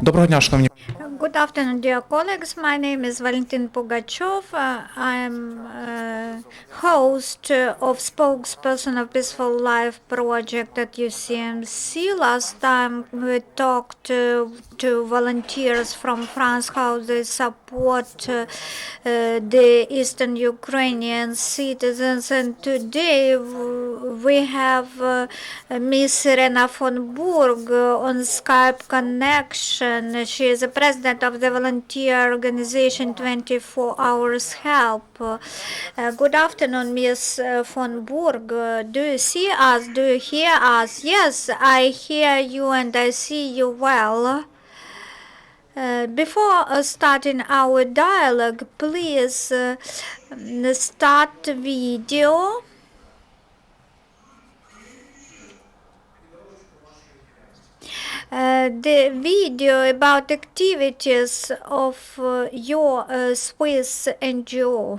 Доброго дня, шановні. Good afternoon, dear colleagues. My name is Valentin Pugachev. I'm host of Spokesperson of Peaceful Life project at UCMC. Last time we talked to volunteers from France how they support the Eastern Ukrainian citizens, and today we have Miss Irena von Burg on Skype connection. She is the president of the volunteer organization 24 Hours Help. Good afternoon, Miss von Burg. Do you see us? Do you hear us? Yes, I hear you and I see you well. Before starting our dialogue, please start video. The video about activities of your Swiss NGO.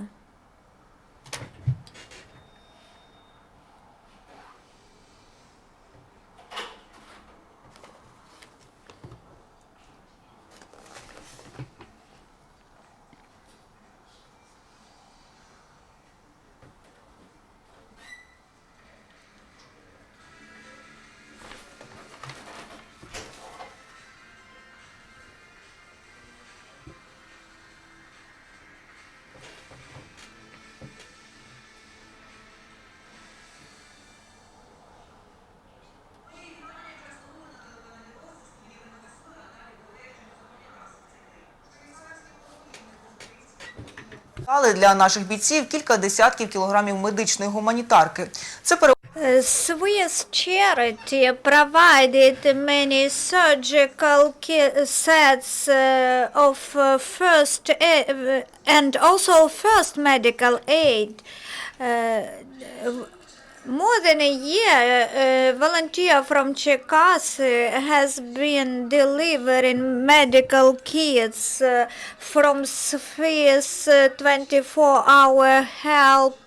Для наших бійців кілька десятків кілограмів медичної гуманітарки. Це Swiss charity provided many surgical sets of first and also first medical aid. More than a year, a volunteer from Cherkasy has been delivering medical kits from Swiss 24-hour help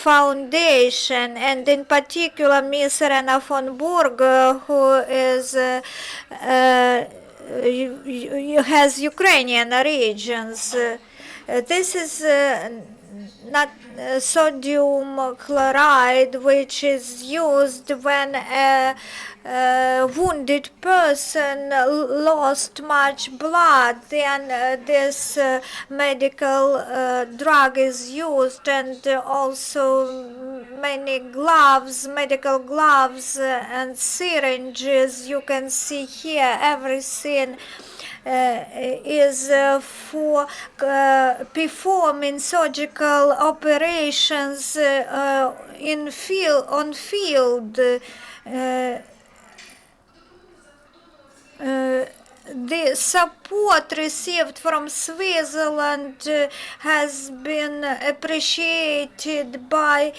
foundation, and in particular Miss Irena von Burg, who is has Ukrainian origins. This is not sodium chloride, which is used when a wounded person lost much blood. Then this medical drug is used, and also many gloves, medical gloves and syringes. You can see here everything is for performing surgical operations on field. The support received from Switzerland has been appreciated by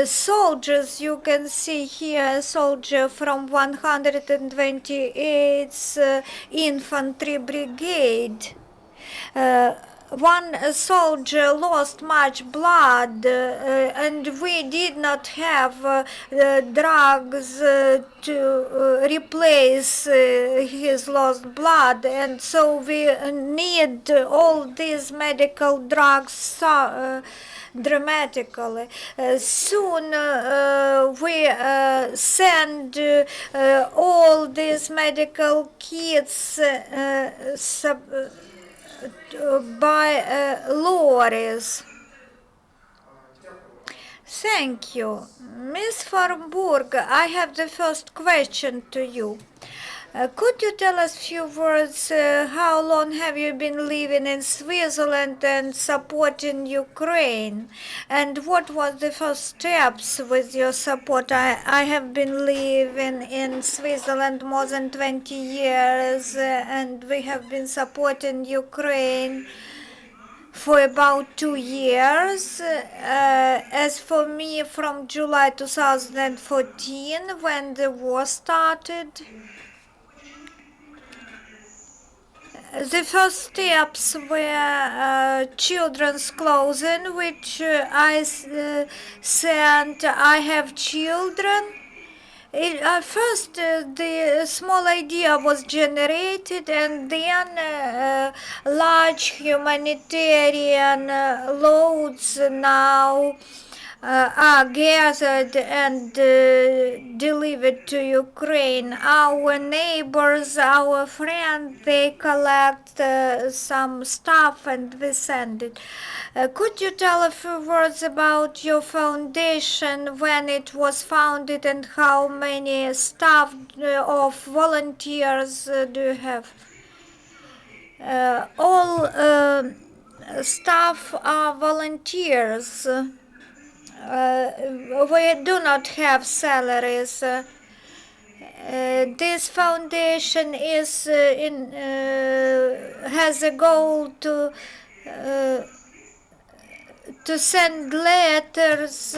soldiers. You can see here a soldier from 128th Infantry Brigade. One soldier lost much blood, and we did not have drugs to replace his lost blood, and so we need all these medical drugs dramatically. Soon we send all these medical kits by lorries. Thank you. Miss von Burg, I have the first question to you. Could you tell us a few words? How long have you been living in Switzerland and supporting Ukraine? And what was the first steps with your support? I have been living in Switzerland more than 20 years, and we have been supporting Ukraine for about 2 years. As for me, from July 2014, when the war started, the first steps were children's clothing, which I sent. I have children, First, the small idea was generated, and then large humanitarian loads now are gathered and delivered to Ukraine. Our neighbors, our friends, they collect some stuff and we send it. Could you tell a few words about your foundation, when it was founded, and how many staff of volunteers do you have? All staff are volunteers. We do not have salaries. This foundation is has a goal uh, to send letters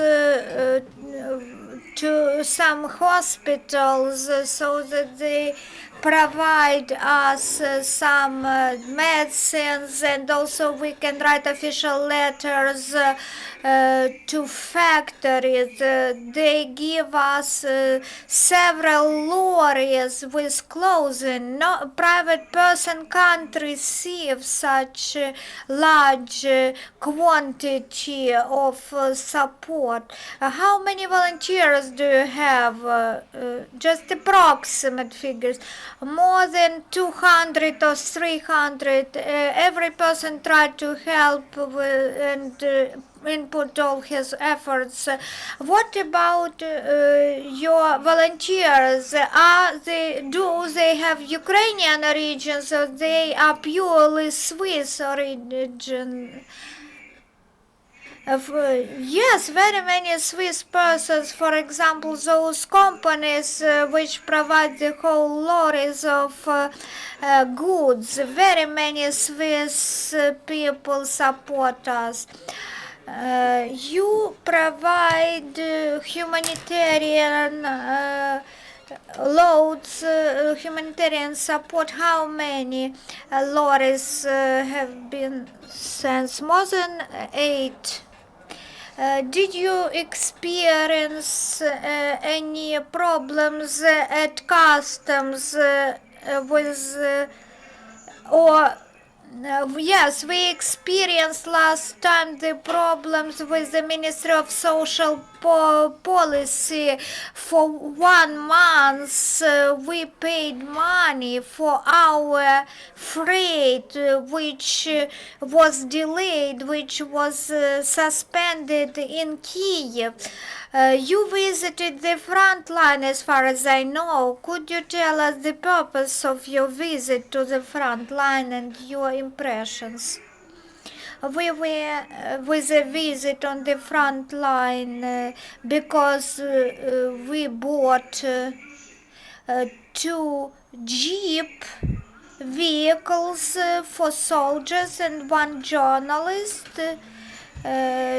to some hospitals so that they provide us some medicines, and also we can write official letters to factories. They give us several lorries with clothing. No private person can't receive such large quantity of support. How many volunteers do you have? Just approximate figures. More than 200 or 300. Every person tried to help and input all his efforts. What about your volunteers? Do they have Ukrainian origins, or they are purely Swiss origin? Yes, very many Swiss persons, for example, those companies which provide the whole lorries of goods, very many Swiss people support us. You provide humanitarian loads, humanitarian support. How many lorries have been sent? More than 8. Did you experience any problems at customs with or yes, we experienced last time the problems with the Ministry of Social Policy. For 1 month, we paid money for our freight, which was delayed, which was suspended in Kiev. You visited the front line, as far as I know. Could you tell us the purpose of your visit to the front line and your impressions? We were with a visit on the front line because we bought 2 Jeep vehicles for soldiers and 1 journalist.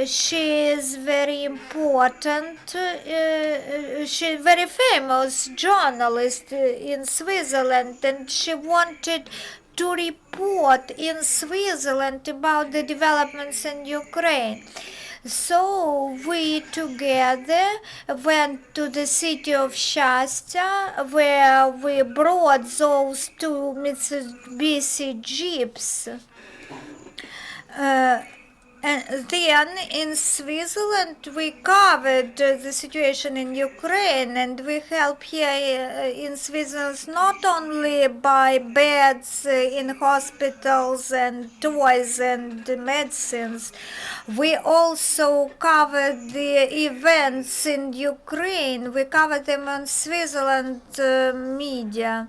She is very important. She is very famous journalist in Switzerland, and she wanted to report in Switzerland about the developments in Ukraine. So we together went to the city of Shasta, where we brought those 2 Mitsubishi Jeeps. And then in Switzerland we covered the situation in Ukraine, and we help here in Switzerland not only by beds in hospitals and toys and medicines. We also covered the events in Ukraine. We covered them on Switzerland media.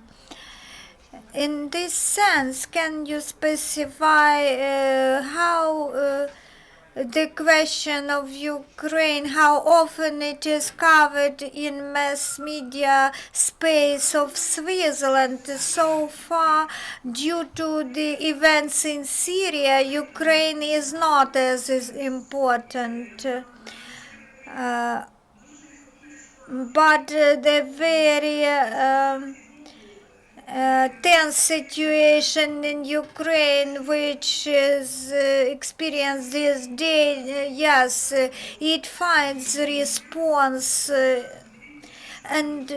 In this sense, can you specify how the question of Ukraine, how often it is covered in mass media space of Switzerland? So far, due to the events in Syria, Ukraine is not as important. But the very tense situation in Ukraine, which is experienced this day, yes, it finds response And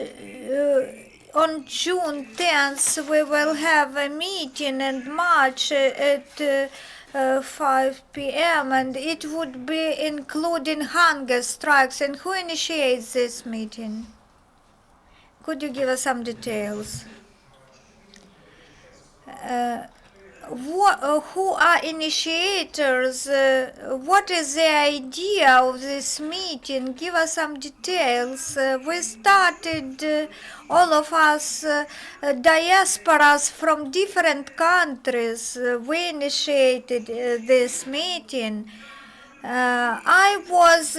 on June 10th, we will have a meeting and march at 5 p.m. and it would be including hunger strikes. And who initiates this meeting? Could you give us some details? Who are initiators? What is the idea of this meeting? Give us some details. We started, all of us, diasporas from different countries. We initiated this meeting. I was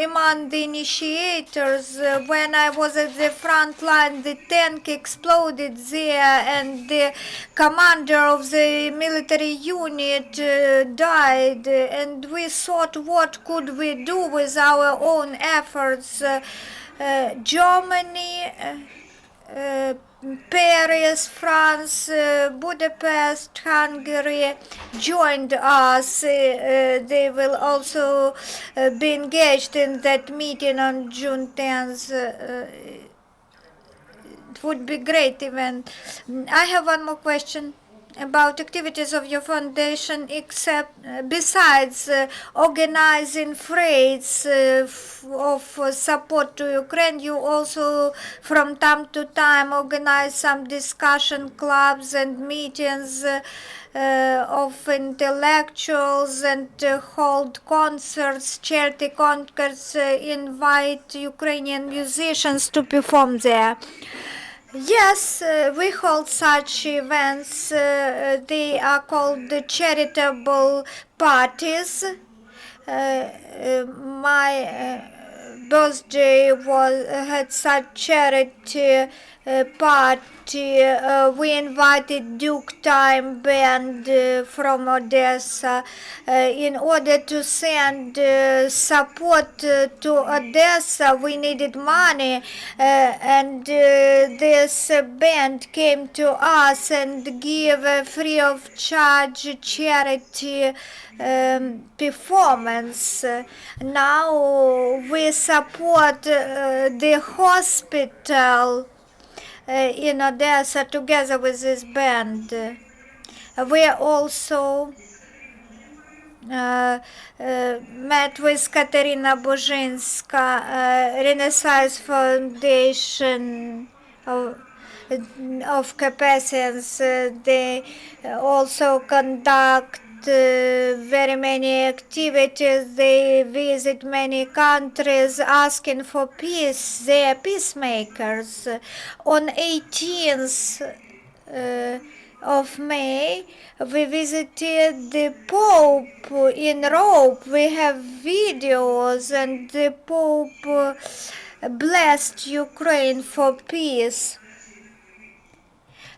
among the initiators when I was at the front line. The tank exploded there, and the commander of the military unit died. And we thought, what could we do with our own efforts? Germany. Paris, France, Budapest, Hungary joined us. They will also be engaged in that meeting on June 10th. It would be great event. I have one more question about activities of your foundation, except besides organizing freights of support to Ukraine. You also from time to time organize some discussion clubs and meetings of intellectuals and hold concerts, charity concerts, invite Ukrainian musicians to perform there. Yes, we hold such events. They are called the charitable parties. My birthday had such charity party. We invited Duke Time Band from Odessa in order to send support to Odessa. We needed money, and this band came to us and gave a free of charge charity performance. Now we support the hospital in Odessa together with this band. We also met with Katerina Bozhinska, Renaissance Foundation of Capacians. They also conduct very many activities. They visit many countries asking for peace. They are peacemakers. On 18th of May, we visited the Pope in Rome. We have videos, and the Pope blessed Ukraine for peace.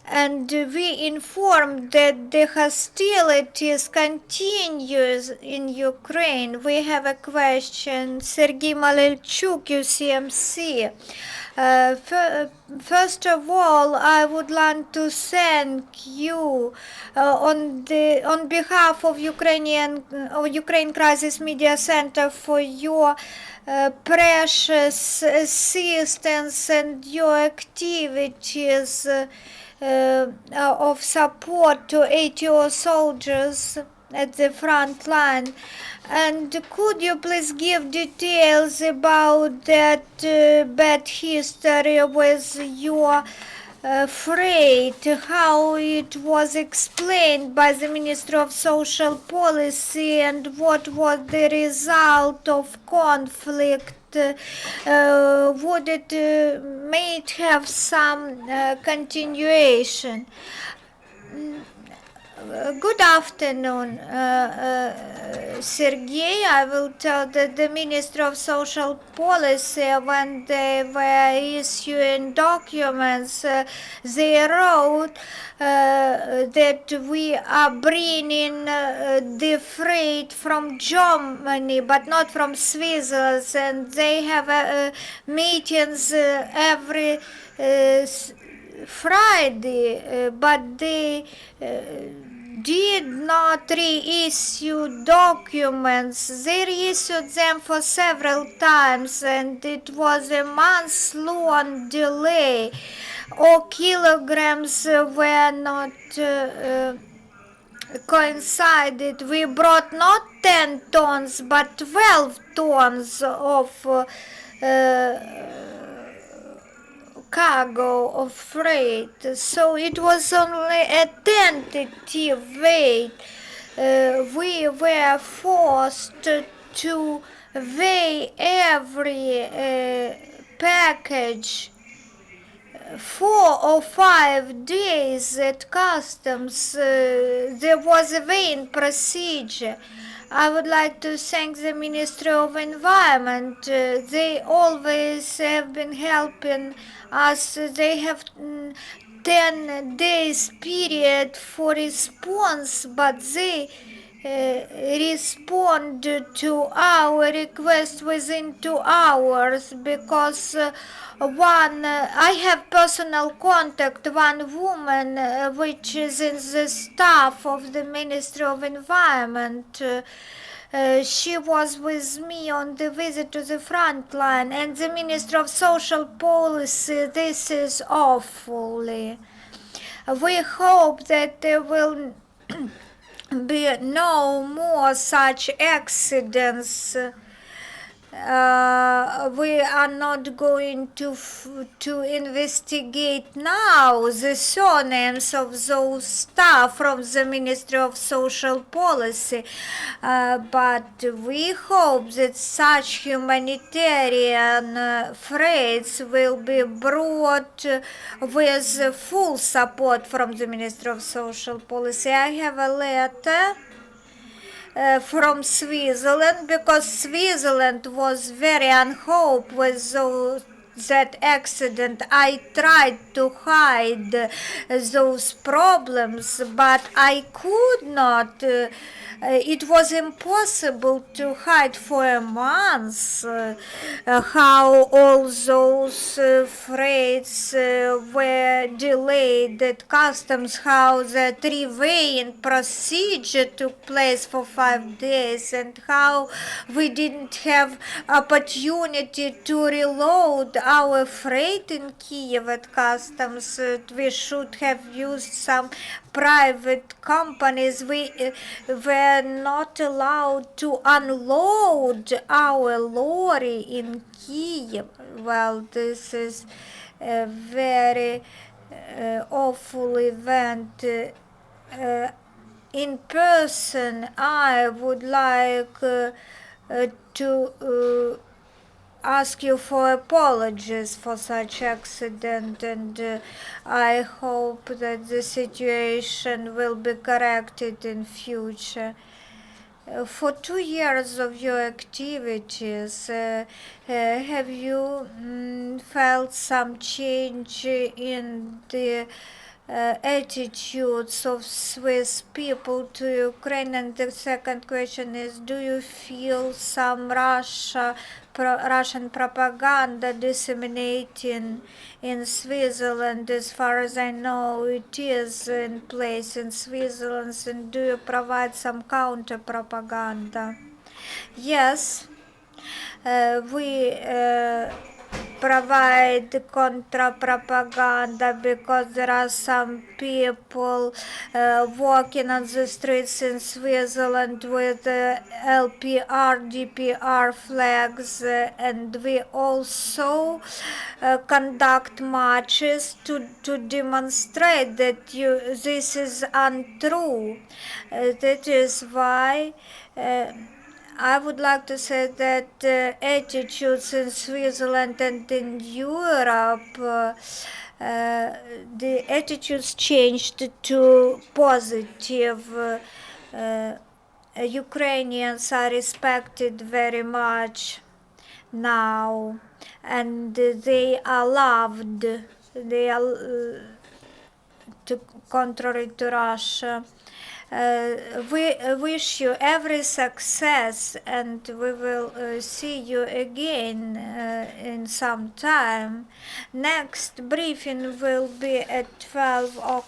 And we informed that the hostilities continues in Ukraine. We have a question. Sergei Malelchuk, UCMC. First of all, I would like to thank you on behalf of Ukraine Crisis Media Center for your precious assistance and your activities of support to ATO soldiers at the front line. And could you please give details about that bad history with your freight, how it was explained by the Ministry of Social Policy, and what was the result of conflict? Would it may it have some continuation? Good afternoon, Sergei. I will tell that the Ministry of Social Policy, when they were issuing documents, they wrote that we are bringing the freight from Germany, but not from Switzerland, and they have meetings every Friday, but they did not reissue documents. They reissued them for several times, and it was a months-long delay. Or kilograms were not coincided. We brought not 10 tons but 12 tons of cargo of freight, so it was only a tentative weight. We were forced to weigh every package 4 or 5 days at customs. There was a weighing procedure. I would like to thank the Ministry of Environment. They always have been helping us. They have 10 days period for response, but they respond to our request within 2 hours, because I have personal contact, one woman which is in the staff of the Ministry of Environment. She was with me on the visit to the front line, and the Minister of Social Policy. This is awfully. We hope that there will be no more such accidents. We are not going to investigate now the surnames of those staff from the Ministry of Social Policy, but we hope that such humanitarian freights will be brought with full support from the Ministry of Social Policy. I have a letter from Switzerland, because Switzerland was very unhappy with that accident. I tried to hide those problems, but I could not. It was impossible to hide for a month how all those freights were delayed at customs, how the three-weighing procedure took place for 5 days, and how we didn't have opportunity to reload our freight in Kiev at customs. We should have used some private companies. We were not allowed to unload our lorry in Kiev. Well, this is a very awful event. In person, I would like to ask you for apologies for such accident, and I hope that the situation will be corrected in future. For 2 years of your activities, have you felt some change in the attitudes of Swiss people to Ukraine? And the second question is, do you feel some Russian propaganda disseminating in Switzerland? As far as I know, it is in place in Switzerland. And do you provide some counter propaganda? Yes, we provide contra propaganda, because there are some people walking on the streets in Switzerland with LPR, DPR flags, and we also conduct marches to demonstrate that this is untrue. That is why I would like to say that attitudes in Switzerland and in Europe, the attitudes changed to positive. Ukrainians are respected very much now, and they are loved. They are contrary to Russia. We wish you every success, and we will see you again in some time. Next briefing will be at 12 o'clock.